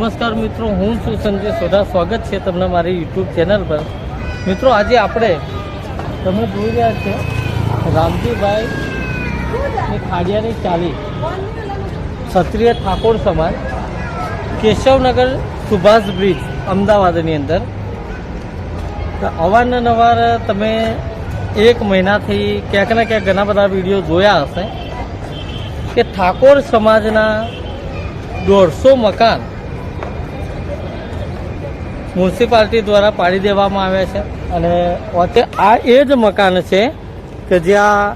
નમસ્કાર મિત્રો, હું છું સંજય સોઢા. સ્વાગત છે તમને મારી યુટ્યુબ ચેનલ પર. મિત્રો, આજે આપણે તમે જોઈ રહ્યા છો રામજીભાઈની ખાડિયાની ચાલી ક્ષત્રિય ઠાકોર સમાજ કેશવનગર સુભાષ બ્રિજ અમદાવાદની અંદર અવારનવાર તમે એક મહિનાથી ક્યાંક ને ક્યાંક ઘણા બધા વિડીયો જોયા હશે કે ઠાકોર સમાજના 150 મકાન મ્યુનિસિપાલિટી દ્વારા પાડી દેવામાં આવ્યા છે. અને આ એ જ મકાન છે કે જ્યાં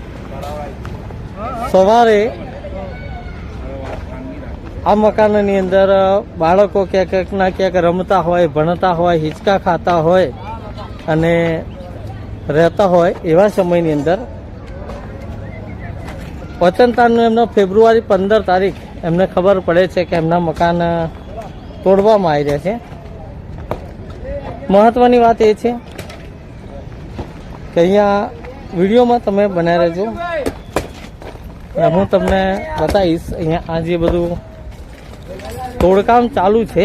સવારે આ મકાનની અંદર બાળકો ક્યાંક ના ક્યાંક રમતા હોય, ભણતા હોય, હિંચકા ખાતા હોય અને રહેતા હોય એવા સમયની અંદર વચનતાનું એમનો ફેબ્રુઆરી 15 તારીખ એમને ખબર પડે છે કે એમના મકાન તોડવામાં આવી રહ્યા છે. મહત્વની વાત એ છે કે અહીંયા વિડીયોમાં તમે બનાવી રહેજો. હું તમને બતાવીશ અહીંયા આ જે બધું તોડકામ ચાલુ છે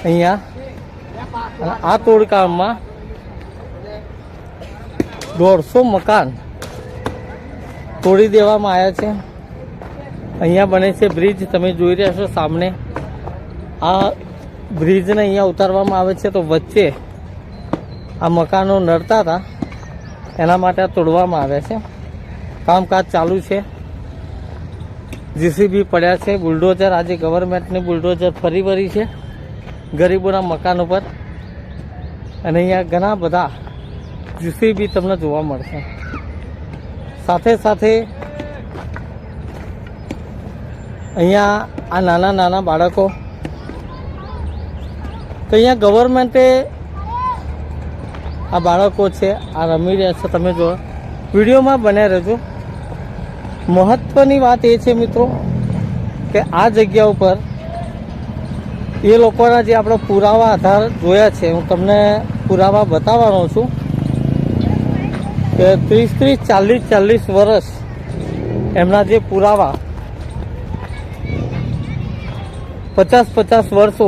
અહીંયા. આ તોડકામમાં 150 મકાન તોડી દેવામાં આવ્યા છે. અહીંયા બને છે બ્રિજ, તમે જોઈ રહ્યા છો સામને. આ બ્રિજને અહીંયા ઉતારવામાં આવે છે તો વચ્ચે આ મકાનો નડતા હતા એના માટે આ તોડવામાં આવ્યા છે. કામકાજ ચાલુ છે. જીસીબી પડ્યા છે, બુલડોઝર. આજે ગવર્મેન્ટની બુલડોઝર ફરી વળી છે ગરીબોના મકાન ઉપર. અને અહીંયા ઘણા બધા જીસીબી તમને જોવા મળશે. સાથે સાથે અહીંયા આ નાના નાના બાળકો તો અહીંયા ગવર્મેન્ટે આ બાળકો છે આ રમી રહ્યા છે. તમે જો વિડીયોમાં બન્યા રહેજો. મહત્વની વાત એ છે મિત્રો કે આ જગ્યા ઉપર એ લોકોના જે આપણે પુરાવા આધાર જોયા છે, હું તમને પુરાવા બતાવવાનો છું કે 30, 40 વર્ષ એમના જે પુરાવા 50 વર્ષ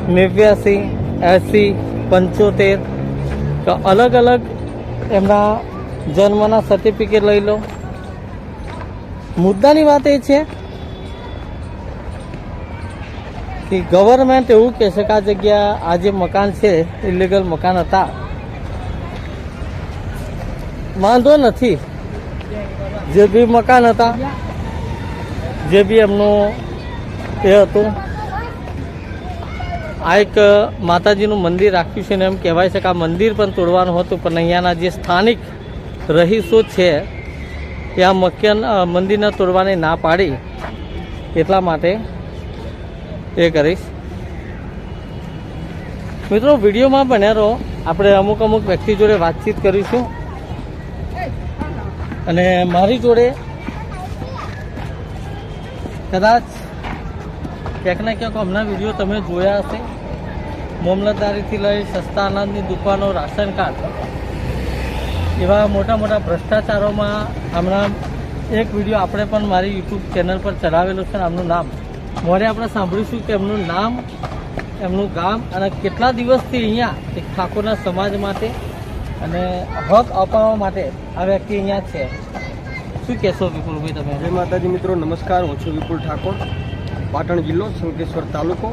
1989, 80, 75 તો અલગ અલગ એમના જન્મના સર્ટિફિકેટ લઈ લો. મુદ્દાની વાત એ છે કે ગવર્મેન્ટ એવું કહે છે કે આ જગ્યા આ જે મકાન છે ઇલીગલ મકાન હતા. વાંધો નથી, જે બી મકાન હતા, જે બી એમનું એ હતું. આ એક માતાજીનું મંદિર રાખ્યું છે ને એમ કહેવાય છે કે આ મંદિર પણ તોડવાનું હતું, પણ અહીંયાના જે સ્થાનિક રહીશો છે એ આ મંદિરને તોડવાની ના પાડી, એટલા માટે એ કરીશ. મિત્રો, વિડીયોમાં બન્યા રહો. આપણે અમુક વ્યક્તિ જોડે વાતચીત કરીશું. અને મારી જોડે કદાચ ક્યાંક ને ક્યાંક હમણાં વિડીયો તમે જોયા હશે. મામલતદારીથી લઈ સસ્તા અનાજની દુકાનો, રાશન કાર્ડ, એવા મોટા મોટા ભ્રષ્ટાચારોમાં હમણાં એક વિડીયો આપણે પણ મારી યુટ્યુબ ચેનલ પર ચલાવેલો છે. આમનું નામ મોરે આપણે સાંભળીશું કે એમનું નામ, એમનું ગામ અને કેટલા દિવસથી અહીંયા એક ઠાકોરના સમાજ માટે અને હક અપાવવા માટે આ વ્યક્તિ અહીંયા છે. શું કહેશો વિપુલભાઈ તમે? જય માતાજી મિત્રો, નમસ્કાર. હું છું વિપુલ ઠાકોર, પાટણ જિલ્લો, શંકેશ્વર તાલુકો.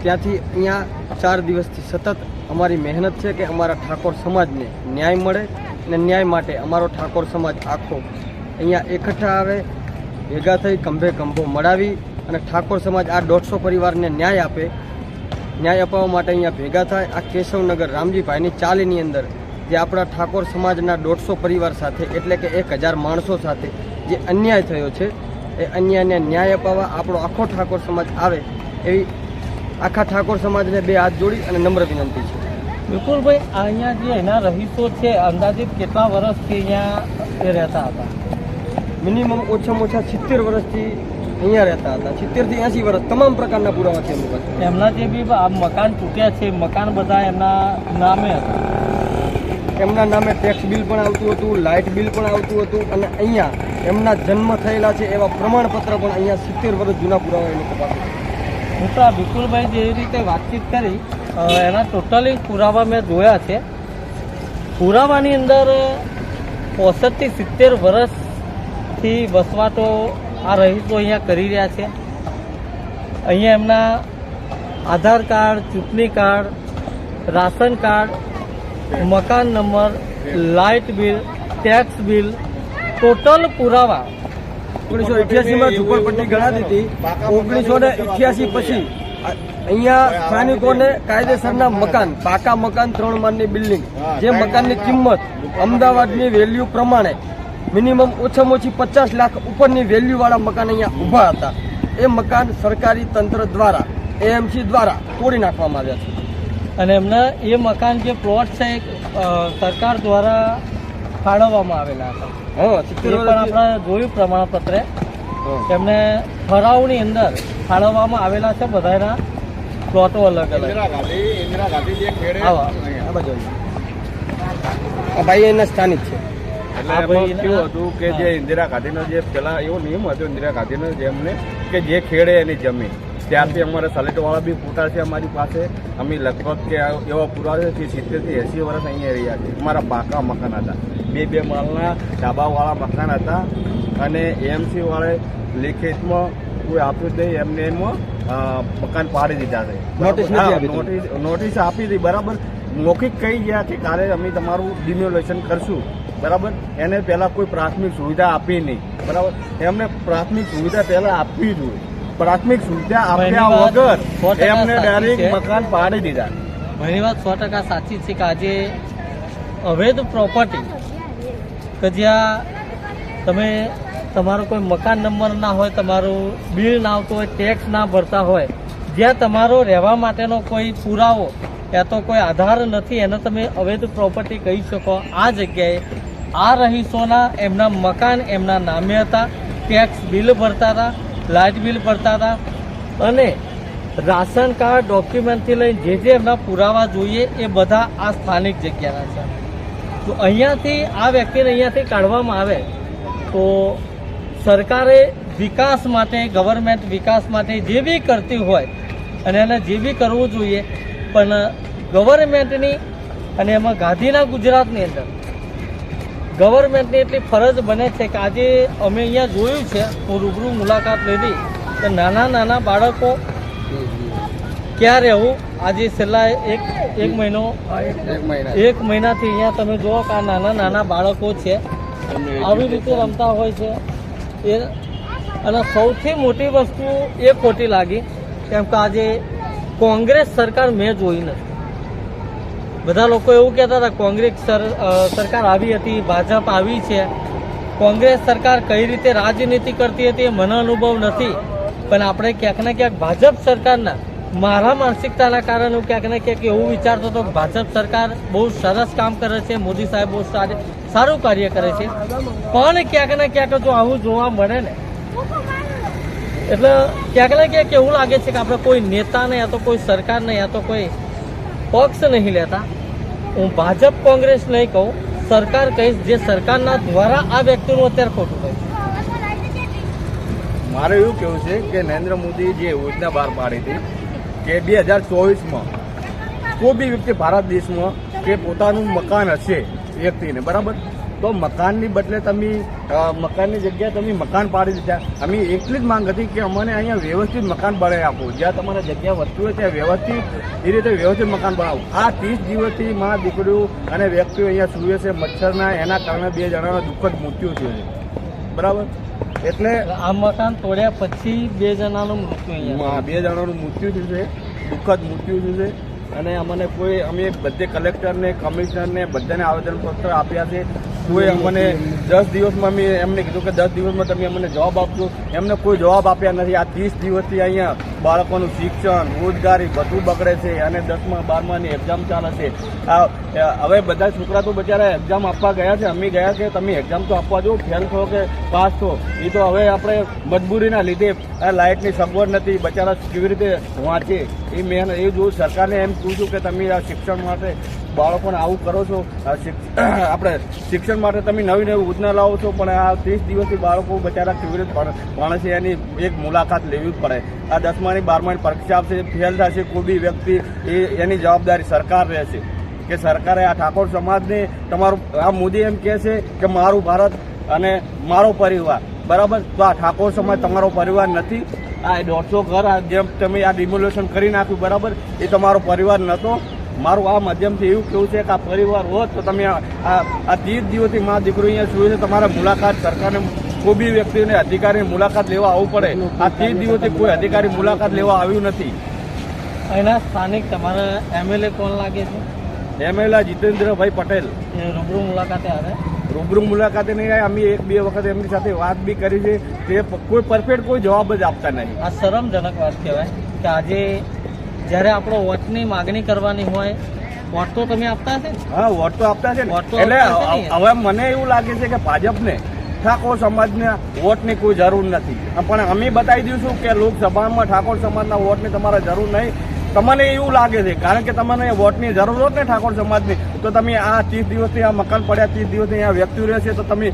ત્યાંથી અહીંયા 4 દિવસથી સતત અમારી મહેનત છે કે અમારા ઠાકોર સમાજને ન્યાય મળે અને ન્યાય માટે અમારો ઠાકોર સમાજ આખો અહીંયા એકઠા આવે, ભેગા થઈ ખંભે ખંભો મળાવી અને ઠાકોર સમાજ આ 150 પરિવારને ન્યાય આપે. ન્યાય અપાવવા માટે અહીંયા ભેગા થાય. આ કેશવનગર રામજીભાઈની ચાલીની અંદર જે આપણા ઠાકોર સમાજના 150 પરિવાર સાથે એટલે કે 1000 માણસો સાથે જે અન્યાય થયો છે એ અન્યાયને ન્યાય અપાવવા આપણો આખો ઠાકોર સમાજ આવે એવી આખા ઠાકોર સમાજને 2 હાથ જોડી અને નમ્ર વિનંતી છે. વિપુલભાઈ, અહીંયા જે એના રહીશો છે અંદાજિત કેટલા વર્ષથી અહીંયા એ રહેતા હતા? મિનિમમ ઓછામાં ઓછા 70 વર્ષથી અહીંયા રહેતા હતા. 70 થી 80 વર્ષ તમામ પ્રકારના પુરાવા છે એમની પાસે. એમના જે બી આ મકાન તૂટ્યા છે, મકાન બધા એમના નામે હતા. એમના નામે ટેક્સ બિલ પણ આવતું હતું, લાઇટ બિલ પણ આવતું હતું અને અહીંયા એમના જન્મ થયેલા છે એવા પ્રમાણપત્ર પણ અહીંયા 70 વર્ષ જૂના પુરાવા એ લોકો પાસે છે. મોટા વિપુલભાઈ જે રીતે વાતચીત કરી એના ટોટલી પુરાવા મેં જોયા છે. પુરાવાની અંદર 65 થી 70 વર્ષથી વસવાટો આ રહીશો અહીંયા કરી રહ્યા છે. અહીંયા એમના આધાર કાર્ડ, ચૂંટણી કાર્ડ, રાશન કાર્ડ, મકાન number, light bill, tax bill, total પુરાવા 1988 ઝુંપડપટ્ટી ગણાતી હતી. 1988 પછી અહીંયા સ્થાનિકોને કાયદેસરના મકાન, પાકા મકાન, 3 માળની બિલ્ડિંગ, જે મકાનની કિંમત અમદાવાદની વેલ્યુ પ્રમાણે મિનિમમ ઓછામાં ઓછી 50 લાખ ઉપરની વેલ્યુવાળા મકાન અહીંયા ઊભા હતા. એ મકાન સરકારી તંત્ર દ્વારા, એએમસી દ્વારા તોડી નાખવામાં આવ્યા છે. અને એમના એ મકાન જે પ્લોટ છે એ સરકાર દ્વારા ફાળવવામાં આવેલા હતા. હા, એ પણ આપણે જોયું પ્રમાણપત્રે એમને ઠરાવની અંદર ફાળવવામાં આવેલા છે બધાના પ્લોટો અલગ અલગ. આવા આ ભાઈ એના સ્થાનિક છે. એટલે એમાં કેવું હતું કે જે ઇન્દિરા ગાંધીનો જે પેલા એવો નિયમ હતો ઇન્દિરા ગાંધીનો જેમને કે જે ખેડે એની જમીન, ત્યારથી અમારા સલેટવાળા બી ફોટા છે અમારી પાસે. અમે લગભગ કે એવા પુરાવા છે 70 થી 80 વર્ષ અહીંયા રહ્યા છે. અમારા પાકા મકાન હતા, 2 માળના ડાબાવાળા મકાન હતા અને એએમસી વાળે લેખિતમાં કોઈ આપ્યું જ નહીં, એમને એમાં મકાન પાડી દીધા છે. નોટિસ આપી હતી, બરાબર. મૌખિક કહી ગયા કે કાલે અમે તમારું ડિમોલેશન કરશું, બરાબર. એને પહેલા કોઈ પ્રાથમિક સુવિધા આપી નહીં, બરાબર. એમને પ્રાથમિક સુવિધા પહેલા આપવી જોઈએ. પ્રાથમિક સુવિધા આપ્યા વગર એમને ડાયરેક્ટ મકાન પાડી દીધા. ઘણી વાત 100% સાચી છે કે આજે અવૈધ પ્રોપર્ટી કે જ્યાં તમે તમારો કોઈ મકાન નંબર ના હોય, તમારું બિલ ના આવતું હોય, ટેક્સ ના ભરતા હોય, જ્યાં તમારો રહેવા માટેનો કોઈ પુરાવો યા તો કોઈ આધાર નથી, એને તમે અવૈધ પ્રોપર્ટી કહી શકો. આ જગ્યાએ આ રહીશોના એમના મકાન એમના નામે હતા, ટેક્સ બિલ ભરતા હતા, લાઇટ બિલ ભરતા હતા અને રાશન કાર્ડ, ડોક્યુમેન્ટથી લઈને જે એમના પુરાવા જોઈએ એ બધા આ સ્થાનિક જગ્યાના છે. તો અહીંયાથી આ વ્યક્તિને અહીંયાથી કાઢવામાં આવે તો સરકારે વિકાસ માટે, ગવર્મેન્ટ વિકાસ માટે જે બી કરતી હોય અને એને જે બી કરવું જોઈએ, પણ ગવર્મેન્ટની અને એમાં ગાંધીના ગુજરાતની અંદર ગવર્મેન્ટની એટલી ફરજ બને છે કે આજે અમે અહીંયા જોયું છે, હું રૂબરૂ મુલાકાત લીધી કે નાના નાના બાળકો ક્યાં રહેવું. આજે છેલ્લા એક મહિનાથી અહીંયા તમે જુઓ કે આ નાના નાના બાળકો છે આવી રીતે રમતા હોય છે. એ અને સૌથી મોટી વસ્તુ એ ખોટી લાગી કેમ કે આજે કોંગ્રેસ સરકાર મેં જોઈ નથી. બધા લોકો એવું કહેતા હતા કોંગ્રેસ સરકાર આવી હતી, ભાજપ આવી છે. કોંગ્રેસ સરકાર કઈ રીતે રાજનીતિ કરતી હતી એ મને અનુભવ નથી, પણ આપણે ક્યાંક ને ક્યાંક ભાજપ સરકારના, મારા માનસિકતાના કારણે હું ક્યાંક ને ક્યાંક એવું વિચારતો હતો કે ભાજપ સરકાર બહુ સરસ કામ કરે છે, મોદી સાહેબ બહુ સારું કાર્ય કરે છે. પણ ક્યાંક ને ક્યાંક જો આવું જોવા મળે ને એટલે ક્યાંક ને ક્યાંક એવું લાગે છે કે આપણે કોઈ નેતાને યા તો કોઈ સરકારને યા તો કોઈ પક્ષ નહીં લેતા. હું ભાજપ કોંગ્રેસ નહીં કહું, સરકાર કહીશ, જે સરકારના દ્વારા આ વ્યક્તિનું અત્યારે ખોટું કહ્યું. મારે એવું કેવું છે કે નરેન્દ્ર મોદી જે યોજના બહાર પાડી હતી કે 2024માં કોઈ બી વ્યક્તિ ભારત દેશમાં કે પોતાનું મકાન હશે વ્યક્તિને, બરાબર, તો મકાનની બદલે તમે મકાનની જગ્યાએ તમે મકાન પાડી દીધા. અમે એટલી જ માંગ હતી કે અમને અહીંયા વ્યવસ્થિત મકાન બનાવી આપો, જ્યાં તમારે જગ્યા વધતી હોય ત્યાં વ્યવસ્થિત એ રીતે વ્યવસ્થિત મકાન બનાવો. આ 30 દિવસથી માં દીકરીઓ અને વ્યક્તિઓ અહીંયા સૂવે છે મચ્છરના, એના કારણે 2 જણાના દુઃખદ મૃત્યુ થયું છે, બરાબર. એટલે આ મકાન તોડ્યા પછી 2 જણાનું મૃત્યુ અહીંયા 2 જણાનું મૃત્યુ થયું છે, દુઃખદ મૃત્યુ થયું છે. અને અમને કોઈ અમે બધે કલેક્ટરને, કમિશનરને બધાને આવેદનપત્ર આપ્યા છે. કોઈ અમને 10 દિવસમાં અમે એમને કીધું કે 10 દિવસમાં તમે અમને જવાબ આપજો, એમને કોઈ જવાબ આપ્યા નથી. આ 30 દિવસથી અહીંયા બાળકોનું શિક્ષણ, રોજગારી બધું બગડે છે અને 10મા 12માની એક્ઝામ ચાલે છે. હવે બધા છોકરા તો બચારા એક્ઝામ આપવા ગયા છે, અમે ગયા કે તમે એક્ઝામ તો આપવા જો, ફેલ થો કે પાસ થો, એ તો હવે આપણે મજબૂરીના લીધે આ લાઇટની સગવડ નથી, બચારા કેવી રીતે વાંચે એ મેં એ જો સરકારને એમ કહું છું કે તમે આ શિક્ષણ માટે બાળકોને આવું કરો છો. આપણે શિક્ષણ માટે તમે નવી નવી યોજના લાવો છો, પણ આ 30 દિવસથી બાળકો બચારા કેવી રીતે ભણે છે એની એક મુલાકાત લેવી જ પડે. આ 10માની 12માની પરીક્ષા આપશે, ફેલ થશે કોઈ બી વ્યક્તિ, એની જવાબદારી સરકાર રહેશે. કે સરકારે આ ઠાકોર સમાજને તમારું, આ મોદી એમ કહે છે કે મારું ભારત અને મારો પરિવાર, બરાબર? તો આ ઠાકોર સમાજ તમારો પરિવાર નથી. આ 150 ઘર જેમ તમે આ ડિમોલેશન કરી નાખ્યું, બરાબર, એ તમારો પરિવાર નહોતો. મારું આ માધ્યમથી એવું કેવું છે કે આ પરિવાર હોત તો તમે આ 30 દિવસથી મા દીકરો અહીંયા સુવે છે, તમારા મુલાકાત સરકારને કોઈ બી વ્યક્તિને અધિકારીની મુલાકાત લેવા આવવું પડે. આ 30 દિવસથી કોઈ અધિકારી મુલાકાત લેવા આવ્યું નથી. અહીંના સ્થાનિક તમારા એમએલએ કોણ લાગે છે? એમએલએ જીતેન્દ્રભાઈ પટેલ. એ રૂબરૂ મુલાકાતે આવે? રૂબરૂ મુલાકાતે નહીં આવ્યા. અમે 1-2 વખત એમની સાથે વાત બી કરી છે, તે કોઈ પરફેક્ટ કોઈ જવાબ જ આપતા નહીં. આ શરમજનક વાત કહેવાય કે આજે જ્યારે આપણો વોટની માગણી કરવાની હોય, વોટ તો તમે આપતા હશે? હા, વોટ તો આપતા છે ને. વોટ તો એટલે આપતા છે ને. હવે મને એવું લાગે છે કે ભાજપને ઠાકોર સમાજના વોટની કોઈ જરૂર નથી, પણ અમે બતાવી દઈશું કે લોકસભામાં ઠાકોર સમાજના વોટની તમારે જરૂર નહીં. તમને એવું લાગે છે કારણ કે તમને વોટની જરૂર હોત ને ઠાકોર સમાજની, તો તમે આ 30 દિવસથી આ મકાન પડ્યા, 30 દિવસથી અહીંયા વ્યક્તિઓ રહેશે, તો તમે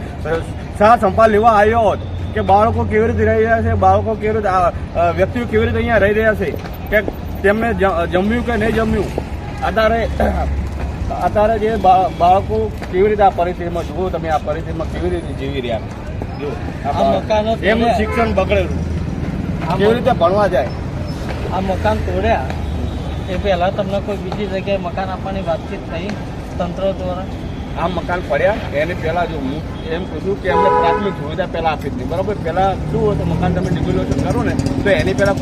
સાર સંભાળ લેવા આવ્યો હોત કે બાળકો કેવી રીતે રહી રહ્યા છે, બાળકો કેવી રીતે, વ્યક્તિઓ કેવી રીતે અહીંયા રહી રહ્યા છે, કે તેમને જમ્યું કે નહીં જમ્યું. અત્યારે જે બાળકો કેવી રીતે આ પરિસ્થિતિમાં, જુઓ તમે આ પરિસ્થિતિમાં કેવી રીતે જીવી રહ્યા છે. આ મકાનો એમનું શિક્ષણ બગડેલું, કેવી રીતે ભણવા જાય. આ મકાન તોડ્યા એ પહેલાં તમને કોઈ બીજી જગ્યાએ મકાન આપવાની વાતચીત થઈ તંત્ર દ્વારા? આ મકાન પડ્યા એની પહેલાં જો હું એમ કહું કે એમને પ્રાથમિક સુવિધા પહેલાં આપી દીધી, બરાબર? પહેલાં શું હતું, મકાન તમે ડિમોલેશન કરો ને તો એની પહેલાં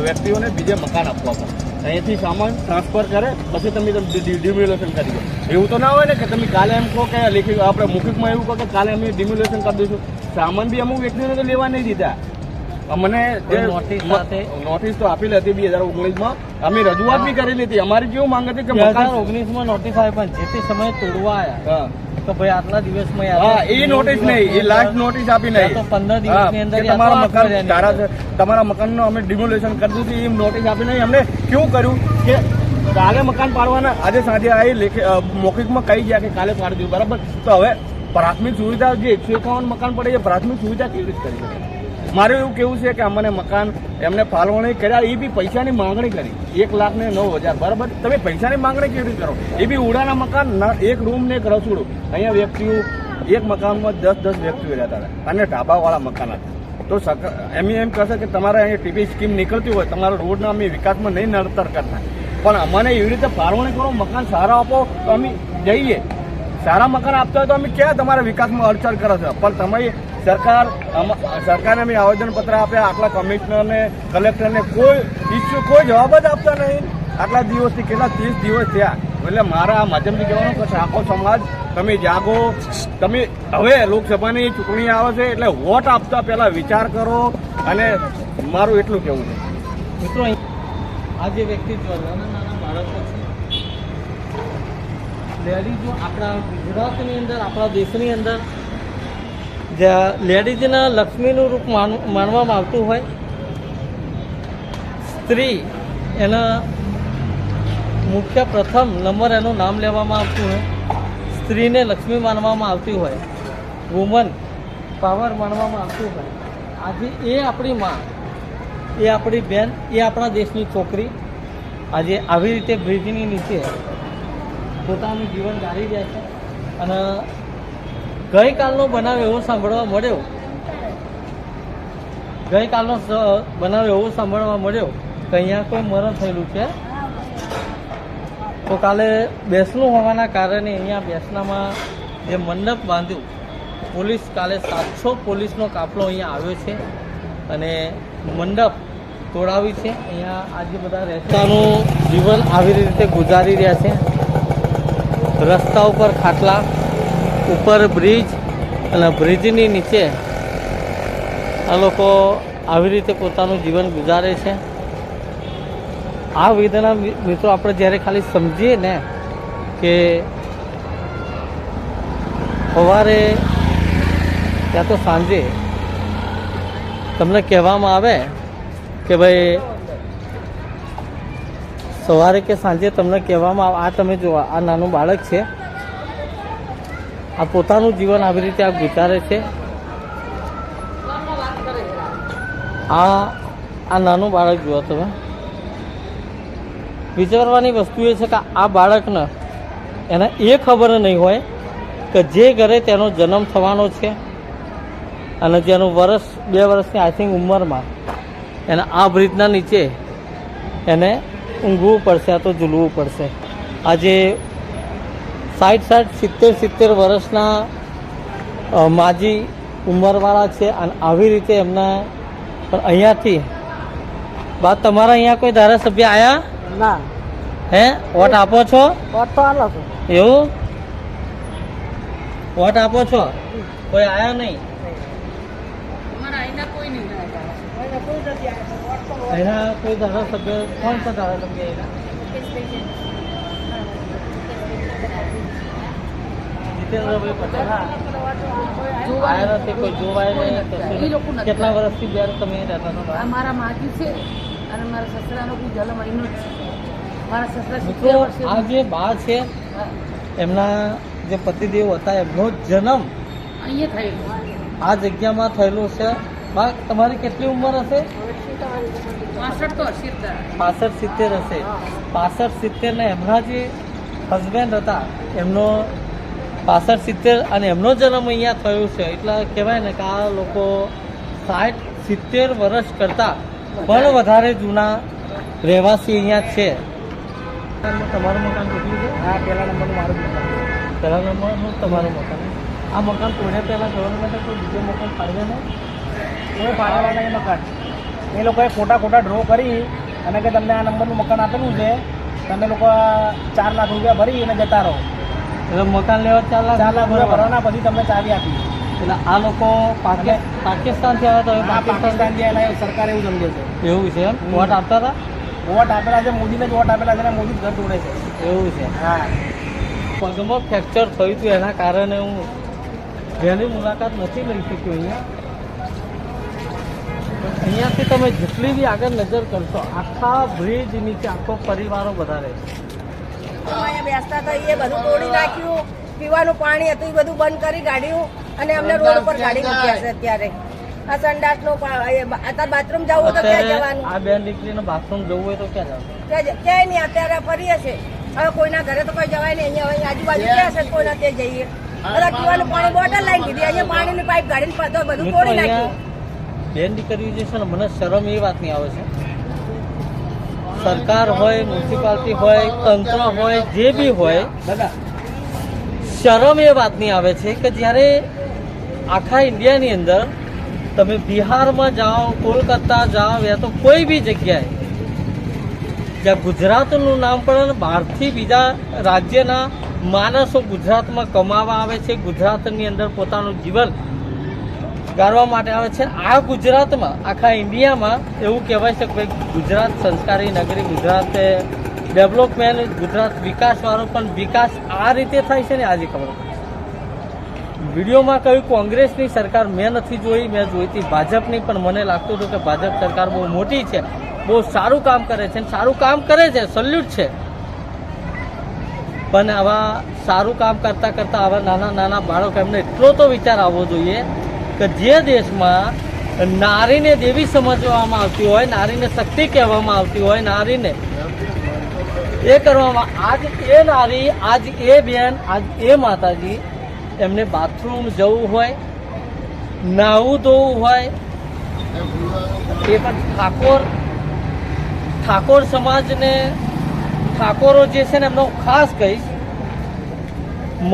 વ્યક્તિઓને બીજે મકાન આપવા પડે. અહીંયાથી સામાન ટ્રાન્સફર કરે પછી તમે ડિમોલેશન કરી દો. એવું તો ના હોય ને કે તમે કાલે એમ કહો કે લેખિત આપણે મૌખિકમાં એવું કહો કે કાલે અમે ડિમોલેશન કરી દઈશું. સામાન બી અમુક વ્યક્તિઓને તો લેવા નહીં દીધા. અમને નોટિસ તો આપેલી હતી 2019માં, અમે રજૂઆત બી કરેલી હતી. અમારી કેવું માંગ હતી કે 2019માં નોટિસ આવી, પણ જે તે સમયે તોડવા આવ્યા તો ભાઈ આટલા દિવસમાં હા, એ નોટિસ નહીં, એ લાસ્ટ નોટિસ આપી નહીં. તો 15 દિવસની અંદર તમારા મકાન, તમારા મકાનનું અમે ડિમોલેશન કરી દીધું, એ નોટિસ આપી નહીં. અમને કેવું કર્યું કે કાલે મકાન પાડવાના, આજે સાંજે આવી મૌખિકમાં કહી ગયા કે કાલે પાડી દીધું, બરાબર? તો હવે પ્રાથમિક સુવિધા જે 151 મકાન પડે એ પ્રાથમિક સુવિધા કેવી રીતે કરી શકે? મારું એવું કેવું છે કે અમને મકાન એમને ફાળવણી કર્યા, એ બી પૈસાની માંગણી કરી 1,09,000, બરાબર? તમે પૈસાની માંગણી કેવી રીતે કરો? એ બી ઉડાના મકાન, એક રૂમ ને એક રસોડું. અહીંયા વ્યક્તિઓ એક મકાનમાં 10 વ્યક્તિઓ રહેતા હતા અને ઢાબાવાળા મકાન હતા. તો એમ કહેશે કે તમારે અહીંયા ટીપી સ્કીમ નીકળતી હોય, તમારા રોડના અમે વિકાસમાં નહીં નડતર કરતા, પણ અમને એવી રીતે ફાળવણી કરો, મકાન સારા આપો તો અમે જઈએ. સારા મકાન આપતા હોય તો અમે ક્યાં તમારા વિકાસમાં અડચણ કરે છે? પણ તમે સરકારને અમે આવેદનપત્ર આપ્યા, આટલા કમિશનરને, કલેક્ટરને, કોઈ ઇસ્યુ, કોઈ જવાબ જ આપતા નહીં. આટલા દિવસથી, કેટલા 30 દિવસ થયા. એટલે મારા આ માધ્યમથી કહેવાનું કે ઠાકોર સમાજ તમે જાગો. તમે હવે લોકસભાની ચૂંટણી આવે છે એટલે વોટ આપતા પહેલા વિચાર કરો. અને મારું એટલું કહેવું છે. મિત્રો, આ જે વ્યક્તિ નાના બાળકો છે, લેડીઝો આપણા ગુજરાતની અંદર, આપણા દેશની અંદર જ્યાં લેડીઝના લક્ષ્મીનું રૂપ માનવામાં આવતું હોય, સ્ત્રી એના મુખ્ય પ્રથમ નંબર એનું નામ લેવામાં આવતું હોય, સ્ત્રીને લક્ષ્મી માનવામાં આવતી હોય, વુમન પાવર માનવામાં આવતું હોય, આજે એ આપણી માં, એ આપણી બેન, એ આપણા દેશની છોકરી આજે આવી રીતે બ્રિજની નીચે પોતાનું જીવન ગાળી જાય છે. અને ગઈકાલનો બનાવ એવો સાંભળવા મળ્યો, કે અહીંયા કોઈ મરણ થયેલું છે. તો કાલે બેસણું હોવાના કારણે અહીંયા બેસણામાં જે મંડપ બાંધ્યું, પોલીસ કાલે 700 પોલીસનો કાફલો અહીંયા આવ્યો છે અને મંડપ તોડાવી છે. અહીંયા આજે બધા રસ્તાનું જીવન આવી રીતે ગુજારી રહ્યા છે. રસ્તા ઉપર ખાટલા, ઉપર બ્રિજ અને બ્રિજની નીચે આ લોકો આવી રીતે પોતાનું જીવન ગુજારે છે. આ વેદના મિત્રો આપણે જ્યારે ખાલી સમજીએ ને કે સવારે ત્યાં તો સાંજે તમને કહેવામાં આવે કે ભાઈ સવારે કે સાંજે તમને કહેવામાં આવે, આ તમે જો આ નાનું બાળક છે, આ પોતાનું જીવન આવી રીતે આ ગુજારે છે. આ નાનું બાળક જુઓ તમે. વિચારવાની વસ્તુ એ છે કે આ બાળકને એને એ ખબર નહીં હોય કે જે ઘરે તેનો જન્મ થવાનો છે અને જેનું વર્ષ 2 વર્ષની આઈ થિંક ઉંમરમાં એને આ બ્રિજના નીચે એને ઊંઘવું પડશે, આ તો ઝૂલવું પડશે. આજે 60, 70 વર્ષના માજી ઉંમરવાળા છે અને આવી રીતે એમના પણ અહીંયાથી બાદ તમારા અહીંયા કોઈ ધારાસભ્ય આવ્યા? ના. હે વોટ આપો છો? વોટ તો આલો છો. એવું વોટ આપો છો? કોઈ આયા નહીં? એના કોઈ ધારાસભ્ય કોણ છે? ધારાસભ્ય એના જીતેન્દ્રભાઈ પટેલ. હા, આયા નથી, કોઈ જોવાય નહીં. કેટલા વર્ષથી બેન તમે રહેતા હતા? મારા માજી છે અને મારા સસરાનો બી જન્મ અહીંનો જ છે. મારા સસરા મિત્રો આ જે બા છે એમના જે પતિદેવ હતા એમનો જન્મ અહીંયા થયેલું. આ જગ્યામાં થયેલું છે. બા તમારી કેટલી ઉંમર હશે? 65 તો હશે જ. 65-70 હશે. 65-70 ને એમના જે હસબેન્ડ હતા એમનો 65-70 અને એમનો જન્મ અહીંયા થયો છે. એટલે કહેવાય ને કે આ લોકો 60-70 વર્ષ કરતાં પણ વધારે જૂના રહેવાસી અહીંયા છે. તમારું મકાન કેટલું છે? હા, પહેલા નંબરનું મારું મકાન. પહેલા નંબરનું તમારું મકાન. આ મકાન તોડ્યા પહેલાં ગવર્મેન્ટે કોઈ બીજું મકાન ફાળવે નહીં? કોઈ ફાળવવા નહીં મકાન. એ લોકોએ ખોટા ડ્રો કરી અને કે તમને આ નંબરનું મકાન આપેલું છે, તમે લોકો 4 લાખ રૂપિયા ભરી અને જતા રહો. એટલે મકાન લેવા 4 લાખ રૂપિયા ભરવાના, પછી તમને ચાવી આપી. એટલે આ લોકો પાકિસ્તાનથી આવ્યા તો પાકિસ્તાનથી આવેલા સરકાર એવું સમજે છે. એવું છે એમ? વોટ આપતા હતા? વોટ આપેલા છે, મોદીને જ વોટ આપેલા છે અને મોદી જ ઘર તોડે છે. એવું છે. હા, પગમાં ફ્રેક્ચર થયું હતું એના કારણે હું વહેલી મુલાકાત નથી લઈ શક્યો અહીંયા. અહીંયાથી તમે જેટલી બી આગળ નજર કરશો આખા બ્રિજ નીચે આખો પરિવારો બધા રહે છે. અહીંયા બેસતા હતા એ બધું તોડી નાખ્યું. પીવાનું પાણી હતું એ બધું બંધ કરી કાઢ્યું અને અમને રોડ ઉપર કાઢી મૂક્યા છે. અત્યારે આ સંડાસનો અત્યારે બાથરૂમ જવું હોય તો ક્યાં જવાનું? આ બેન દીકરીને બાથરૂમ જવું હોય તો ક્યાં જવાનું? ક્યાંય નહીં. અત્યારે ફરીએ છે. હવે કોઈના ઘરે તો કોઈ જવાય નહીં. અહીંયા આજુબાજુ ક્યાં છે કોઈના ત્યાં જઈએ? બધા પીવાનું પાણી બોટલ લાઈન દીધી. અહીંયા પાણીની પાઇપ ગાડીને બધું તોડી નાખ્યું. બેન દીકરીઓ જે છે ને મને શરમ એ વાતની આવે છે. સરકાર હોય, મ્યુનિસિપાલિટી હોય, તંત્ર હોય, જે બી હોય, શરમ એ વાતની આવે છે કે જ્યારે આખા ઇન્ડિયાની અંદર તમે બિહારમાં જાઓ, કોલકાતા જાઓ યા તો કોઈ બી જગ્યાએ જ્યાં ગુજરાતનું નામ પણ બહારથી બીજા રાજ્યના માણસો ગુજરાતમાં કમાવા આવે છે, ગુજરાતની અંદર પોતાનું જીવન ગાળવા માટે આવે છે. આ ગુજરાતમાં આખા ઇન્ડિયામાં એવું કહેવાય છે કે ભાઈ ગુજરાત સંસ્કારી નગરી, ગુજરાત ડેવલપમેન્ટ, ગુજરાત વિકાસવાળો, પણ વિકાસ આ રીતે થાય છે ને આજે ખબર. વિડીયોમાં કહ્યું કોંગ્રેસની સરકાર મેં નથી જોઈ, મેં જોઈ હતી ભાજપની, પણ મને લાગતું હતું કે ભાજપ સરકાર બહુ મોટી છે, બહુ સારું કામ કરે છે, સારું કામ કરે છે, સલ્યુટ છે. પણ આવા સારું કામ કરતાં કરતાં આવા નાના નાના બાળકો એમને એટલો તો વિચાર આવવો જોઈએ કે જે દેશમાં નારીને દેવી સમજવામાં આવતી હોય, નારીને શક્તિ કહેવામાં આવતી હોય, નારીને એ કરવામાં, આજ એ નારી, આજ એ બેન, આજ એ માતાજી એમને બાથરૂમ જવું હોય, નાહવું ધોવું હોય, એ પણ ઠાકોર સમાજને, ઠાકોરો જે છે ને એમનો ખાસ કહીશ,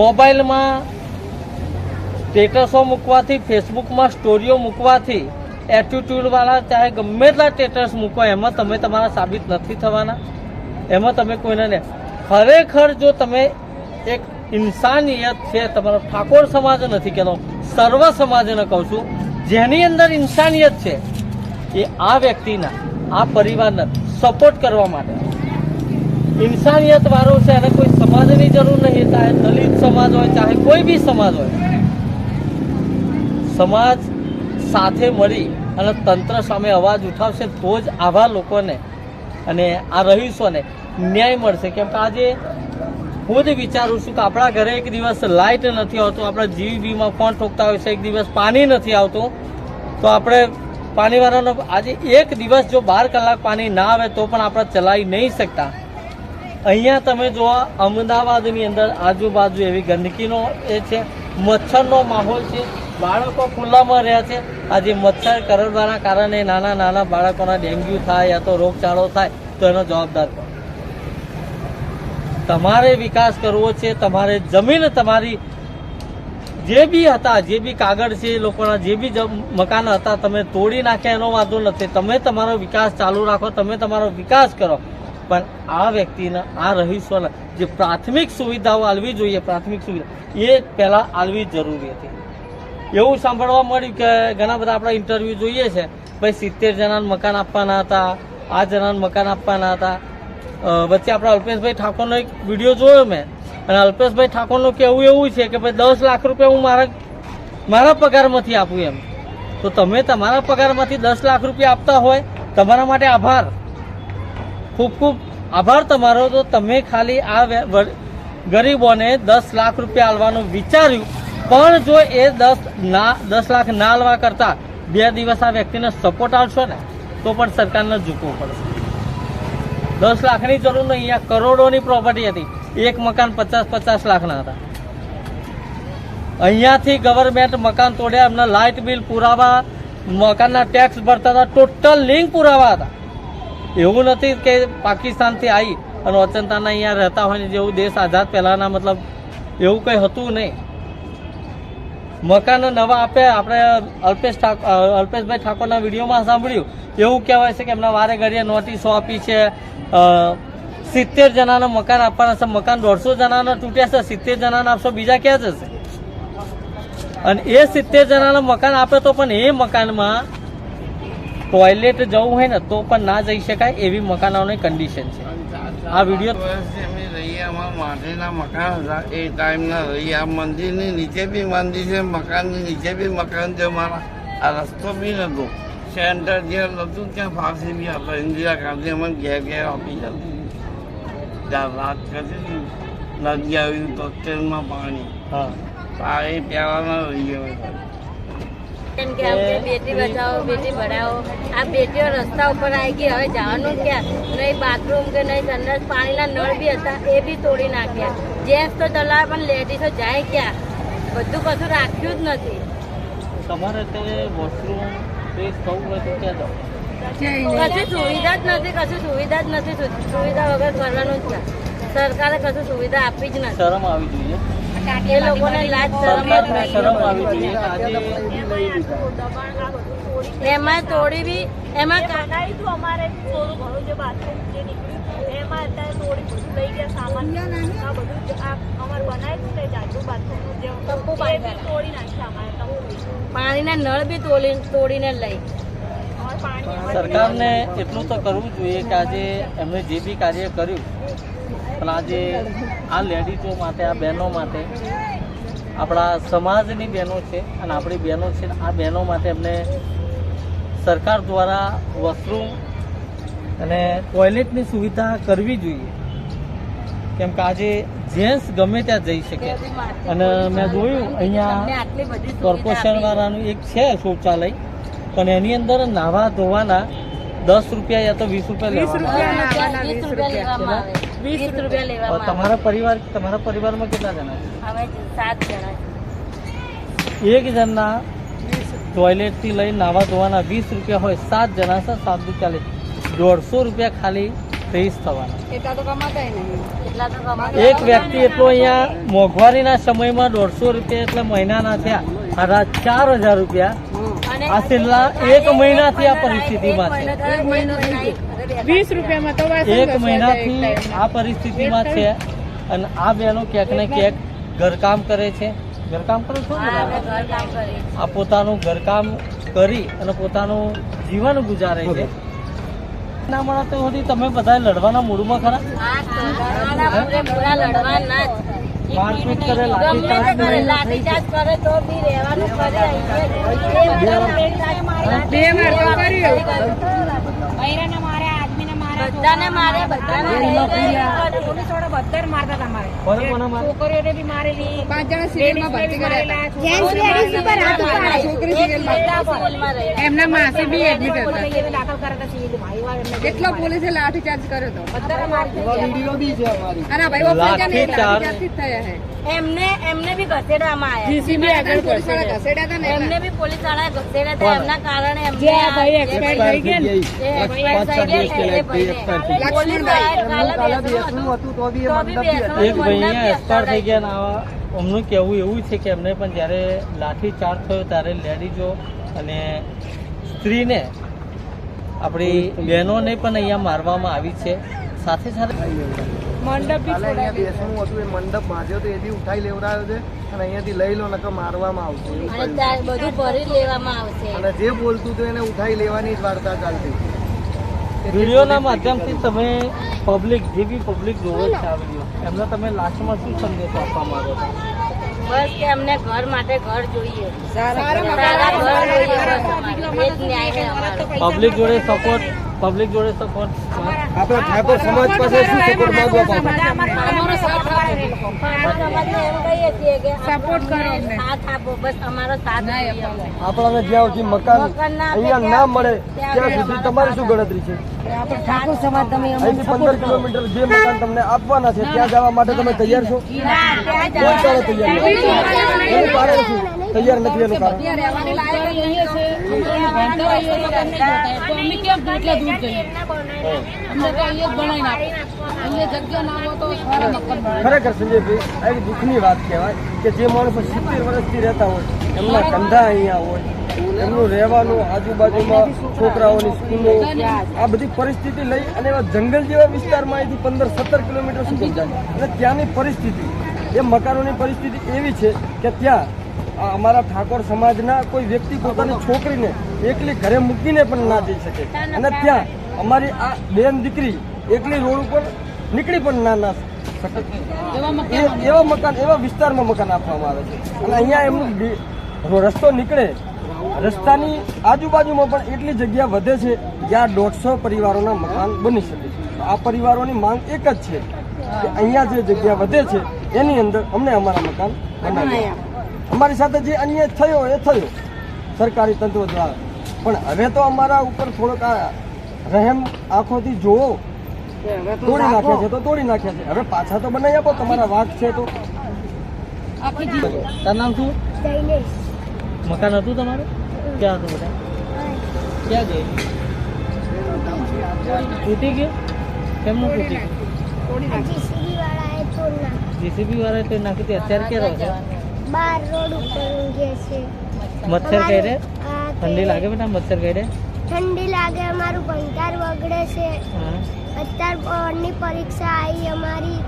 મોબાઈલમાં સ્ટેટસો મૂકવાથી, ફેસબુકમાં સ્ટોરીઓ મૂકવાથી, એટીટ્યુડવાળા ચાહે ગમે એટલા સ્ટેટસ મૂકો, એમાં તમે તમારા સાબિત નથી થવાના. એમાં તમે કોઈને નહીં. ખરેખર જો તમે એક ઇન્સાનિયત છે, તમારો ઠાકોર સમાજ નથી કહેતો, સર્વ સમાજને કહું છું, જેની અંદર ઇન્સાનિયત છે એ આ વ્યક્તિના, આ પરિવારને સપોર્ટ કરવા માટે ઇન્સાનિયત વાળો છે. એને કોઈ સમાજની જરૂર નહીં, ચાહે દલિત સમાજ હોય, ચાહે કોઈ બી સમાજ હોય. સમાજ સાથે મળી અને તંત્ર સામે અવાજ ઉઠાવશે તો જ આવા લોકોને અને આ રહીશોને ન્યાય મળશે. કેમ કે આજે ખુદ વિચારું છું કે આપણા ઘરે એક દિવસ લાઇટ નથી આવતું, આપણા જીવીબીમાં ફોન ઠોકતા હોય છે, એક દિવસ પાણી નથી આવતું, તો આપણે પાણીવાળાનો આજે એક દિવસ જો 12 કલાક પાણી ના આવે તો પણ આપણે ચલાવી નહીં શકતા. અહીંયા તમે જો અમદાવાદની અંદર આજુબાજુ એવી ગંદકીનો એ છે, મચ્છરનો માહોલ છે, બાળકો ખુલ્લામાં રહ્યા છે. આજે મચ્છર કરડવાના કારણે નાના નાના બાળકોના ડેન્ગ્યુ થાય યા તો રોગચાળો થાય તો એનો જવાબદાર કોણ? તમારે વિકાસ કરવો છે, તમારે જમીન તમારી જે બી હતા, જે બી કાગળ છે લોકોના, જે બી મકાન હતા તમે તોડી નાખ્યા એનો વાંધો નથી. તમે તમારો વિકાસ ચાલુ રાખો, તમે તમારો વિકાસ કરો, પણ આ વ્યક્તિને, આ રહીશોને જે પ્રાથમિક સુવિધાઓ આલવી જોઈએ, પ્રાથમિક સુવિધા એ પહેલાં આલવી જરૂરી હતી. એવું સાંભળવા મળ્યું કે ઘણા બધા આપણા ઇન્ટરવ્યૂ જોઈએ છે, ભાઈ 70 જણાને મકાન આપવાના હતા, આ જણાને મકાન આપવાના હતા. વચ્ચે આપણા અલ્પેશભાઈ ઠાકોરનો એક વિડીયો જોયો મેં, અને અલ્પેશભાઈ ઠાકોરનું કહેવું એવું છે કે ભાઈ 10 લાખ રૂપિયા હું મારા પગારમાંથી આપું એમ. તો તમે તમારા પગારમાંથી 10 લાખ રૂપિયા આપતા હોય, તમારા માટે આભાર, ખૂબ ખૂબ આભાર તમારો. તો તમે ખાલી આ ગરીબોને 10 લાખ રૂપિયા આલવાનું વિચાર્યું, પણ જો એ 10 લાખ ના આલવા કરતા 2 દિવસ આ વ્યક્તિને સપોર્ટ આપશો ને તો પણ સરકારને ઝૂકવું પડશે. 10 લાખની જરૂર નહીં, અહીંયા કરોડોની પ્રોપર્ટી હતી, એક મકાન 50-50 લાખના હતા. અહીંયાથી ગવર્મેન્ટ મકાન તોડ્યા, એમના લાઇટ બિલ પુરાવા, મકાનના ટેક્સ ભરતા હતા, ટોટલ લિંક પુરાવા હતા. એવું નથી કે પાકિસ્તાનથી આવી અને અચંતાના અહીંયા રહેતા હોય ને જેવું દેશ આઝાદ પહેલાના, મતલબ એવું કંઈ હતું નહીં. મકાન નવા આપ્યા. આપણે અલ્પેશભાઈ ઠાકોરના વિડીયોમાં સાંભળ્યું, એવું કહેવાય છે કે એમના વારે ઘડીએ નોટિસો આપી છે, 70 જણાના મકાન આપવાના છે, મકાન 150 જણાના તૂટ્યા છે, 70 જણાના આપશો, બીજા ક્યાં જશે? અને એ 70 જણાના મકાન આપે તો પણ એ મકાનમાં ટોયલેટ જવું હોય ને તો પણ ના જઈ શકાય એવી મકાનોની કન્ડિશન છે. આ વિડીયો રૈયામાં માટીના મકાન હતા એ ટાઈમના રૈયા, મંદિરની નીચે બી મંદિર છે, મકાનની નીચે બી મકાન છે મારા. આ રસ્તો બી નહોતો, સેન્ટર જ્યાં હતું ત્યાં ફાંસી બી હતા. ઇન્દિરા ગાંધી અમને ઘેર આપી જતી, ત્યાં રાત કરતી નદી આવ્યું તો તેલમાં પાણી, હા, પાણી પ્યાવાના રહીએ. કેમ કે આપણે બેટી બચાવો બેટી ભણાવો, આ બેટીઓ રસ્તા ઉપર આવી ગઈ, હવે જવાનું ક્યાં? નહીં બાથરૂમ કે નહીં સંડાસ, પાણીના નળ બી હતા એ બી તોડી નાખ્યા. જેન્ટ્સ તો ચલાવે પણ લેડીઝો જાય ક્યાં? બધું કશું રાખ્યું જ નથી. તમારે તે વોશરૂમ ફ્રેશ થવું હોય તો ક્યાં જાઓ? કશું સુવિધા જ નથી, કશું સુવિધા જ નથી. સુવિધા વગર કરવાનું જ છે. સરકારે કશું સુવિધા આપી જ નથી. શરમ આવી જોઈએ, એ લોકોને લાજ સરકારને શરમ આવી જોઈએ. આજે એમાં તોડી બી એમાં બનાવ્યું હતું અમારે થોડું ઘણું જે બાથરૂમ જે નીકળ્યું એમાં અત્યારે થોડી બધું લઈ ગયા સામાન, આ બધું આ અમારે બનાવ્યું હતું ને જાજુ બાથરૂમનું જે ટંકુ એ બી તોડી નાખ્યા અમારે ટંકુ. પાણીના નળ બી તોડીને લઈ. અમારે પાણી સરકારને એટલું તો કરવું જોઈએ કે આજે એમણે જે બી કાર્ય કર્યું, પણ આજે આ લેડીઝો માટે, આ બહેનો માટે, આપણા સમાજની બહેનો છે અને આપણી બહેનો છે, આ બહેનો માટે એમને સરકાર દ્વારા વોશરૂમ અને ટોયલેટની સુવિધા કરવી જોઈએ. કેમ કે આજે જેન્ટ્સ ગમે ત્યાં જઈ શકે. અને મેં જોયું અહીંયા કોર્પોરેશન વાળાનું એક છે શૌચાલય, પણ એની અંદર નાવા ધોવાના 10 રૂપિયા યા તો 20 રૂપિયા લેવાના. 20 રૂપિયા લેવામાં તમારા પરિવારમાં કેટલા જણા આવે છે? 7 જણા. છે? એક જણના ટોયલેટથી લઈ નાવા ધોવાના 20 રૂપિયા હોય, 7 જણા છે, 7 રૂપિયા લે, 150 રૂપિયા ખાલી ફ્રેશ થવાના. એટલા તો કમાતા નહીં. એક વ્યક્તિ એટલો અહીંયા મોંઘવારીના સમયમાં 150 રૂપિયા એટલે મહિનાના થયા, આ 4000 રૂપિયા. આ છેલ્લા 1 મહિનાથી આ પરિસ્થિતિમાં છે. 20 રૂપિયામાં તો એક મહિનાથી આ પરિસ્થિતિમાં છે. અને આ બહેનો ક્યાંક ને ક્યાંક ઘરકામ કરે છે. ઘરકામ કરો છો ને? આ પોતાનું ઘરકામ કરી અને પોતાનું જીવન ગુજારે છે. ના મળે તો સુધી તમે બધા લડવાના મૂડમાં ખરા? મારપીટ કરે, લાઠીચાર્જ કરે, લાઠીચાર્જ કરે તો બી રહેવાનું કરે. બધાને મારે બધાને પોલીસવાળા બધાને મારતા હતા મારે. કોને કોને મારે? છોકરીઓને બી મારેલી. 5 જણા સિવિલમાં ભરતી કર્યા હતા. જેન્ટ્સ લેડીઝ ઉપર હાથ ઉપાડે. છોકરી એક સિવિલમાં. લેતા સિવિલમાં રહે. એમના માસી બી એડમિટ હતા. પોલીસે દાખલ કર્યા હતા સિવિલમાં. એવા એમને કેટલો પોલીસે લાઠીચાર્જ કર્યો હતો. બધાને મારી અને ભાઈ લાઠીચાર્જ. લાઠીચાર્જ થયા છે. એમને બી ઘસેડવામાં આવ્યા. જીસીબી આગળ પોલીસવાળા ઘસેડ્યા હતા ને એમને બી પોલીસ વાળા ઘસેડ્યા હતા. એમના કારણે એમને જે આ ભાઈ expire થઈ ગયા ને, જે expire થઈ ગયા ને, એ ભાઈને. પોલીસ વાળાએ કાલે બેસણું હતું. તો બી બેસણું એક ભાઈ અહીંયા મંડપ એક્સપાયર થઈ ગયા ને આવા અમનું કહેવું એવું છે કે એમને પણ જ્યારે લાઠી ચાર્જ થયો ત્યારે લેડીઝો અને સ્ત્રીને આપણી બહેનોને પણ અહીંયા મારવામાં આવી છે. સાથે સાથે મંડપ બી છોડાવી બેસણું હતું એ મંડપ બાંધ્યો તો એ બી ઉઠાઈ લેવડાયો છે અને અહીંયાથી લઈ લો નકર મારવામાં આવશે એવું અને કહ્યું. ત્યાં બધું ભરી લેવામાં આવશે. અને જે બોલતું હતું એને ઉઠાઈ લેવાની જ વાર્તા ચાલતી હતી. વિડીયોના માધ્યમથી તમે પબ્લિક જે બી પબ્લિક જોવે છે આ વિડીયો એમને તમે લાસ્ટમાં શું સંદેશો આપવા માંગો છો? બસ કે અમને ઘર માટે ઘર જોઈએ. સારા સારા ઘર જોઈએ. બસ અમારે. એ જ ન્યાય છે અમારો. પબ્લિક જોડે સપોર્ટ આપણે ઠાકોર સમાજ પાસે શું સપોર્ટ માંગવા માંગો? અમારો સાથ આપો. સમાજને એમ કહીએ છીએ કે સપોર્ટ કરો અમને. સાથ આપો. બસ અમારો સાથ જોઈએ અમને. આપણને જ્યાં સુધી મકાન મકાન ના આપે અહીંયા ના મળે ત્યાં સુધી તમારી શું ગણતરી છે? ઠાકોર સમાજ તમે અહીંથી 15 કિલોમીટર જે મકાન તમને આપવાના છે ત્યાં જવા માટે તમે તૈયાર છો? કોઈ તારે તૈયાર નથી. એનું કારણ શું? તૈયાર નથી એનું કારણ? ખરેખર સંજયભાઈ આ એક દુઃખની વાત કહેવાય કે જે માણસો 70 વર્ષથી રહેતા હોય એમના ધંધા અહીંયા હોય એમનું રહેવાનું આજુબાજુમાં છોકરાઓની સ્કૂલો આ બધી પરિસ્થિતિ લઈ અને એવા જંગલ જેવા વિસ્તારમાં અહીંથી 15-17 કિલોમીટર સુધી જાય અને ત્યાંની પરિસ્થિતિ એ મકાનોની પરિસ્થિતિ એવી છે કે ત્યાં અમારા ઠાકોર સમાજના કોઈ વ્યક્તિ પોતાની છોકરીને એકલી ઘરે મૂકીને પણ ના જઈ શકે અને ત્યાં અમારી આ બેન દીકરી એકલી રોડ ઉપર નીકળી પણ ના શકે એવા મકાન એવા વિસ્તારમાં મકાન આપવામાં આવે છે અને અહીંયા એમનું રસ્તો નીકળે રસ્તાની આજુબાજુમાં પણ એટલી જગ્યા વધે છે જ્યાં 150 પરિવારોના મકાન બની શકે. આ પરિવારોની માંગ એક જ છે કે અહીંયા જે જગ્યા વધે છે એની અંદર અમને અમારા મકાન બનાવીએ. અમારી સાથે જે અન્યાય થયો એ થયો સરકારી તંત્ર દ્વારા, પણ હવે તો અમારા ઉપર થોડોક આ રહેમ આંખોથી જોવો તોડી નાખ્યા છે તો તોડી નાખ્યા છે. હવે પાછા તો બનાવી આપો, તમારા વાક છે તો. તારું નામ શું? મકાન હતું તમારું? ક્યાં હતું બધા? ક્યાં ગયું? તૂટી ગયું? કેમનું તૂટી ગયું? જીસીબી વાળાએ તો નાખી હતી. અત્યારે ક્યાં રહો છો? બાર રોડ ઉપર ઊંઘે છે. મચ્છર કરડે? ઠંડી લાગે બેટા? મચ્છર કરડે? ઠંડી લાગે, અમારું ભણતર બગડે છે. હા. અત્યારે બોર્ડની પરીક્ષા આવી અમારી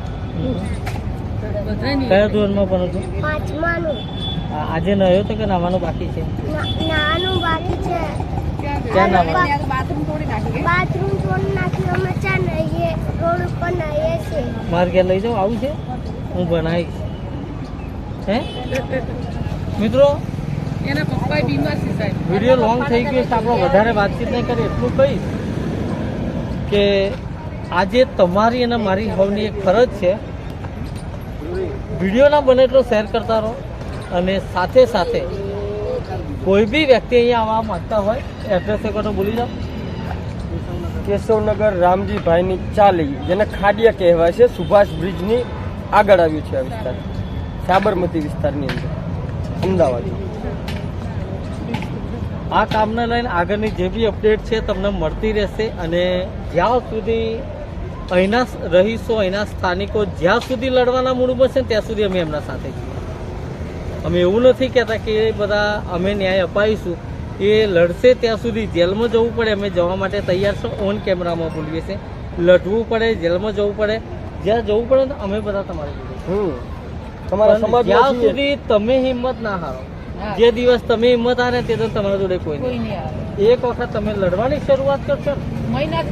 કયા ધોરણમાં ભણો છો? 5માનું. આજે નયો તો કે નાવાનું બાકી છે? નાનું બાકી છે. ક્યાં નાવાનું? બાથરૂમ તોડી નાખી. બાથરૂમ તોડી નાખ્યું. અમે ચા નહીએ રોડ ઉપર નહીએ છે. મારે ઘેર લઈ જાઓ? આવું છે? હું બનાવીશ. હે મિત્રો, એના પપ્પા બીમાર છે સાહેબ. વિડીયો લોંગ થઈ ગયો છે, આપણે વધારે વાતચીત નહીં કરીએ. એટલું કહીશ કે આજે તમારી અને મારી સૌની એક ફરજ છે, વિડીયો ના બને એટલો શેર કરતા રહો અને સાથે સાથે કોઈ બી વ્યક્તિ અહીંયા આવવા માંગતા હોય એડ્રેસ એક વાર બોલી જાઓ. કેશવનગર રામજીભાઈની ચાલી, જેને ખાડિયા કહેવાય છે, સુભાષ બ્રિજની આગળ આવ્યું છે આ વિસ્તાર, સાબરમતી વિસ્તારની અંદર, અમદાવાદ. આ કામને લઈને આગળની જે બી અપડેટ છે તમને મળતી રહેશે અને જ્યાં સુધી અહીંના રહીશો, અહીંના સ્થાનિકો જ્યાં સુધી લડવાના મૂડ બનશે ત્યાં સુધી અમે એમના સાથે છીએ. અમે એવું નથી કહેતા કે એ બધા અમે ન્યાય અપાવીશું, એ લડશે ત્યાં સુધી જેલમાં જવું પડે અમે જવા માટે તૈયાર છો. ઓન કેમેરામાં બોલીએ છીએ, લડવું પડે, જેલમાં જવું પડે, જ્યાં જવું પડે ને અમે બધા તમારી જોડે. તમારા સમાજ જ્યાં સુધી તમે હિંમત ના હારો, જે દિવસ તમે હિંમત હારે તે દિવસ તમારા જોડે કોઈ નહીં. એક વખત તમે લડવાની શરૂઆત કરશો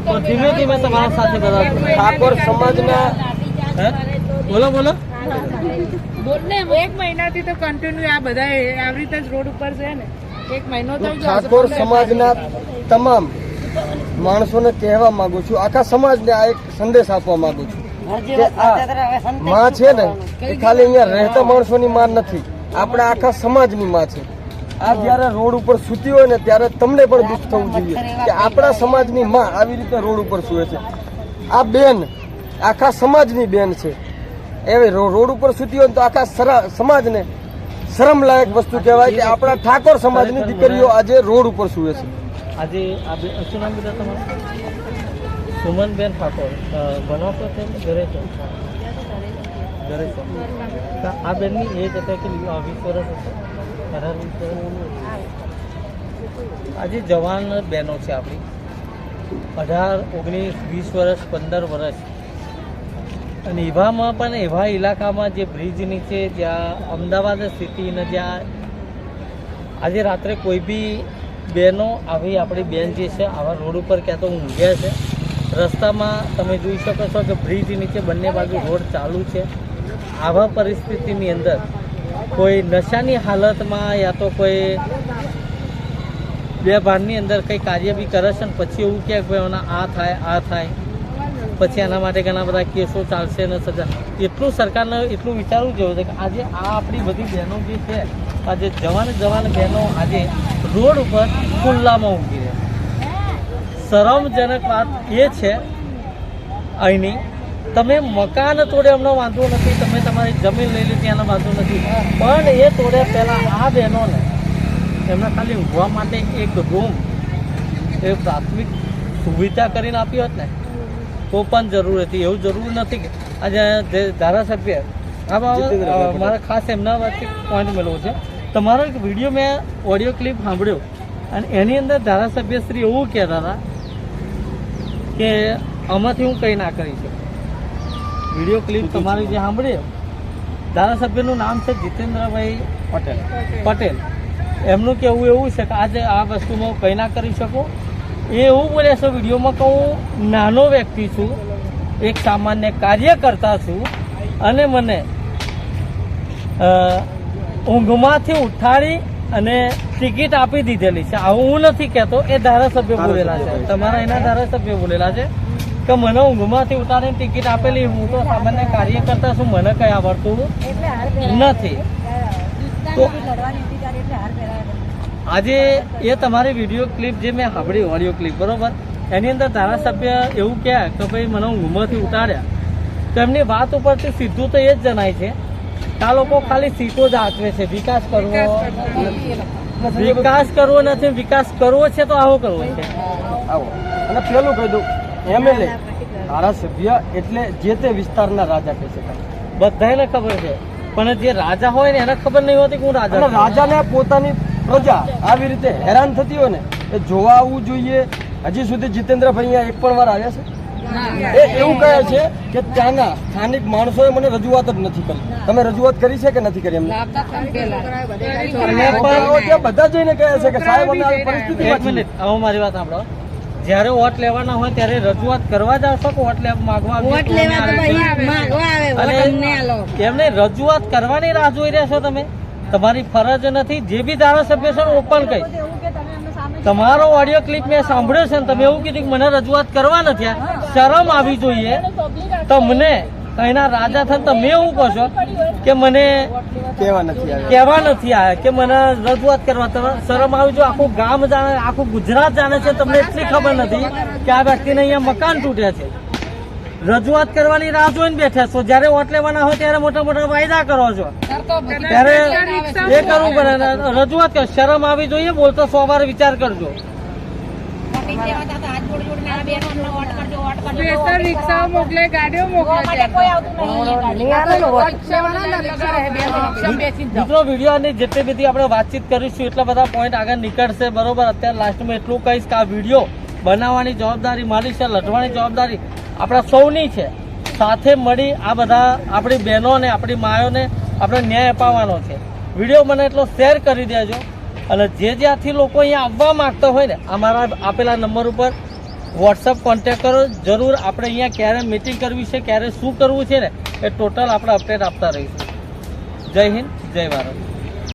તો ધીમે ધીમે તમારા સાથે બધા ઠાકોર સમાજના બોલો બોલો. એક મહિનાથી તો કન્ટિન્યુ આ બધા આવી રીતે જ રોડ ઉપર છે ને. 1 મહિનો થઈ ગયો. ઠાકોર સમાજના તમામ માણસોને કહેવા માંગુ છું, આખા સમાજને આ એક સંદેશ આપવા માંગુ છું કે આ માં છે ને એ ખાલી અહીંયા રહેતા માણસોની માં નથી, આપણા આખા સમાજની માં છે. આ જયારે રોડ ઉપર સૂતી હોય ને ત્યારે તમને પણ દુઃખ થવું જોઈએ કે આપણા સમાજની માં આવી રીતે રોડ ઉપર સૂવે છે. આ બેન આખા સમાજની બેન છે, એવી રોડ ઉપર સૂતી હોય તો આખા સમાજને શરમ લાયક વસ્તુ કહેવાય કે આપણા ઠાકોર સમાજની દીકરીઓ આજે રોડ ઉપર સૂવે છે. આજે આ શું નામ કીધા તમારું? સુમનબેન ઠાકોર. ભણો છો તેમ ઘરે છો? ઘરે છો. તો આ બેનની એજ હતા કે 20 વર્ષ હશે? 18 વર્ષ. આજે જવાન બહેનો છે આપણી, 18, 19, 20 વર્ષ, 15 વર્ષ. અને એવામાં પણ એવા ઇલાકામાં જે બ્રિજ નીચે જ્યાં અમદાવાદ સિટીને જ્યાં આજે રાત્રે કોઈ બી બહેનો આવી આપણી બેન જે છે આવા રોડ ઉપર ક્યાં તો ઊંઘ્યા છે. રસ્તામાં તમે જોઈ શકો છો કે બ્રિજ નીચે બંને બાજુ રોડ ચાલુ છે. આવા પરિસ્થિતિની અંદર કોઈ નશાની હાલતમાં યા તો કોઈ બેભાનની અંદર કંઈ કાર્ય બી કરે છે ને પછી એવું કહે કે ભાઈ આ થાય પછી એના માટે ઘણા બધા કેસો ચાલશે ને સજા. એટલું સરકારને એટલું વિચારવું જોઈએ છે કે આજે આ આપણી બધી બહેનો જે છે, આજે જવાન બહેનો આજે રોડ ઉપર ખુલ્લામાં ઊંઘી રહે. શરમજનક વાત એ છે અહીંની, તમે મકાન તોડે એમનો વાંધો નથી, તમે તમારી જમીન લઈ લીધી એનો વાંધો નથી, પણ એ તોડે પહેલાં આ બહેનોને એમના ખાલી ઊંઘવા માટે એક રૂમ એ પ્રાથમિક સુવિધા કરીને આપી હોત ને તો પણ જરૂર હતી. એવું જરૂર નથી કે આજે ધારાસભ્ય મારે ખાસ એમના વચ્ચે પોઈન્ટ મળવો છે. તમારો એક વિડીયો મેં ઓડિયો ક્લિપ સાંભળ્યો અને એની અંદર ધારાસભ્ય શ્રી એવું કહેતા હતા કે આમાંથી હું કંઈ ના કરી શકું. વિડીયો ક્લિપ તમારી જે સાંભળ્યો, ધારાસભ્યનું નામ છે જીતેન્દ્રભાઈ પટેલ. એમનું કહેવું એવું છે કે આજે આ વસ્તુમાં હું કંઈ ના કરી શકું. એ એવું બોલે છે વિડીયોમાં કે હું નાનો વ્યક્તિ છું, એક સામાન્ય કાર્યકર્તા છું અને મને ઊંઘમાંથી ઉઠાડી અને ટિકિટ આપી દીધેલી છે. આવું હું નથી કહેતો, એ ધારાસભ્ય બોલેલા છે, તમારા એના ધારાસભ્ય બોલેલા છે કે મને ઊંઘમાંથી ઉતારીને ટિકિટ આપેલી. હું તો સામાન્ય કાર્યકર્તા છું, મને કંઈ આવડતું નથી. તો આજે એ તમારી વિડીયો ક્લિપ જે મેં સાંભળી, ઓડિયો ક્લિપ બરોબર, એની અંદર ધારાસભ્ય એવું કહે કે ભાઈ મને ઊંઘમાંથી ઉતાર્યા. તો એમની વાત ઉપરથી સીધું તો એ જ જણાય છે કે આ લોકો ખાલી સીટો જ આંકવે છે. વિકાસ કરવો નથી, વિકાસ કરવો છે તો આવો કરવો છે. આવો અને પેલું કહી દઉં, MLA ધારાસભ્ય એટલે જે તે વિસ્તારના રાજા કહી શકાય. બધાને ખબર છે, પણ જે રાજા હોય ને એને ખબર નહીં હોતી કે હું રાજા. રાજાને પોતાની પ્રજા આવી રીતે હેરાન થતી હોય ને એ જોવા આવવું જોઈએ. હજી સુધી જીતેન્દ્રભાઈ અહીંયા એક પણ વાર આવ્યા છે? એ એવું કહે છે કે ત્યાંના સ્થાનિક માણસોએ મને રજૂઆત જ નથી કરી. તમે રજૂઆત કરી છે કે નથી કરી? એમને બધા જઈને કહે છે કે સાહેબ અમે આવી પરિસ્થિતિમાં. એક મિનિટ, હવે મારી વાત સાંભળો. જયારે વોટ લેવાના હોય ત્યારે રજૂઆત કરવા જાવ છો કે વોટ માંગવા? એમને રજૂઆત કરવાની રાહ જોઈ રહ્યા છો તમે? તમારી ફરજ નથી. જે બી ધારાસભ્ય છે ઓપન કહી, તમારો ઓડિયો ક્લિપ મેં સાંભળ્યો છે ને તમે એવું કીધું કે મને રજૂઆત કરવા નથી. શરમ આવી જોઈએ તમને. કઈના રાજા થઈને તમે એવું કહો છો કે મને કહેવા નથી આવ્યા કે મને રજૂઆત કરવા. શરમ આવી જોઈએ. આખું ગામ જાણે, આખું ગુજરાત જાણે છે, તમને એટલી ખબર નથી કે આ વ્યક્તિને અહીંયા મકાન તૂટ્યા છે. રજૂઆત કરવાની રાહ જોઈને બેઠા છો. જયારે વોટ લેવાના હોય ત્યારે મોટા મોટા વાયદા કરો છો, ત્યારે એ કરવું પડે. રજૂઆત કરો, શરમ આવી જોઈએ. બોલતો 100 વાર વિચાર કરજો. રિક્ષાઓ મોકલે, ગાડીઓ મોકલે. મિત્રો, વિડીયોની જેટલી બધી આપણે વાતચીત કરીશું એટલા બધા પોઈન્ટ આગળ નીકળશે બરોબર. અત્યારે લાસ્ટમાં એટલું કહીશ કે આ વિડીયો બનાવવાની જવાબદારી મારી છે, લડવાની જવાબદારી આપણા સૌની છે. સાથે મળી આ બધા આપણી બહેનોને, આપણી માયોને આપણે ન્યાય અપાવવાનો છે. વિડીયો મને એટલો શેર કરી દેજો. અને જે જ્યાંથી લોકો અહીંયા આવવા માંગતા હોય ને, અમારા આપેલા નંબર ઉપર વોટ્સઅપ કોન્ટેક્ટ કરો. જરૂર આપણે અહીંયા ક્યારે મિટિંગ કરવી છે, ક્યારે શું કરવું છે ને એ ટોટલ આપણે અપડેટ આપતા રહીશું. જય હિન્દ, જય ભારત.